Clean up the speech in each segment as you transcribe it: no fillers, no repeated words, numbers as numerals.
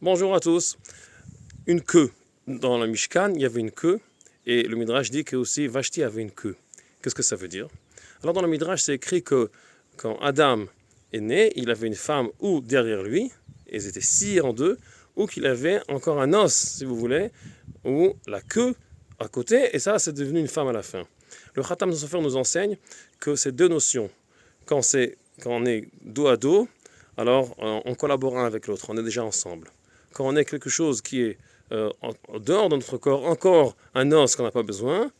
Bonjour à tous. Une queue. Dans le Mishkan, il y avait une queue, et le Midrash dit que aussi Vashti avait une queue. Qu'est-ce que ça veut dire? Alors dans le Midrash, c'est écrit que quand Adam est né, il avait une femme ou derrière lui, et ils étaient sciés en deux, ou qu'il avait encore un os, si vous voulez, ou la queue à côté, et ça, c'est devenu une femme à la fin. Le Khatam Sofer nous enseigne que ces deux notions, quand on est dos à dos, alors on collabore un avec l'autre, on est déjà ensemble. Quand on est quelque chose qui est en dehors de notre corps, encore un os qu'on n'a pas besoin,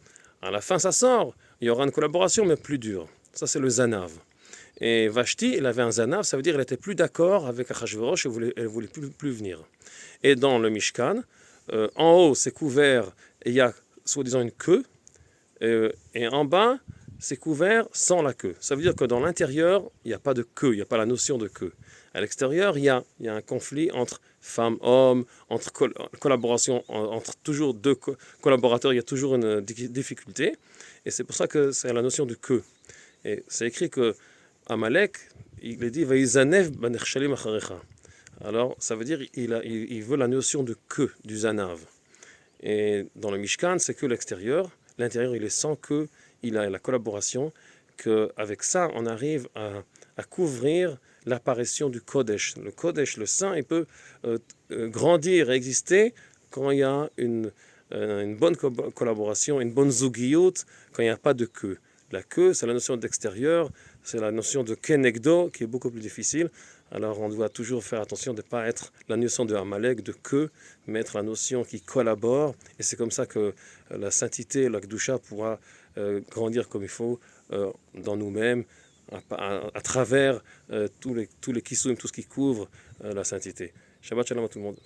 à la fin ça sort, il y aura une collaboration mais plus dure. Ça c'est le Zanav. Et Vashti, elle avait un Zanav, ça veut dire qu'elle n'était plus d'accord avec Achashverosh et elle ne voulait plus venir. Et dans le Mishkan, en haut c'est couvert et il y a soi-disant une queue, et en bas c'est couvert sans la queue. Ça veut dire que dans l'intérieur, il n'y a pas de queue, il n'y a pas la notion de queue. À l'extérieur, il y a un conflit entre femmes, hommes, entre collaboration, entre toujours deux collaborateurs, il y a toujours une difficulté. Et c'est pour ça que c'est la notion de queue. Et c'est écrit que Amalek, il est dit Vaïzanev banerchalim acharecha. Alors, ça veut dire il veut la notion de queue, du zanav. Et dans le Mishkan, c'est que l'extérieur. L'intérieur, il est sans queue, il a la collaboration, qu'avec ça, on arrive à couvrir l'apparition du Kodesh. Le Kodesh, le Saint, il peut grandir et exister quand il y a une bonne collaboration, une bonne zougiyot, quand il n'y a pas de queue. La queue, c'est la notion d'extérieur, c'est la notion de kenegdo, qui est beaucoup plus difficile. Alors on doit toujours faire attention de ne pas être la notion de Amalek, de queue, mais être la notion qui collabore. Et c'est comme ça que la sainteté, la Kedusha pourra grandir comme il faut dans nous-mêmes, à travers tous les kissoum, tout ce qui couvre la sainteté. Shabbat shalom à tout le monde.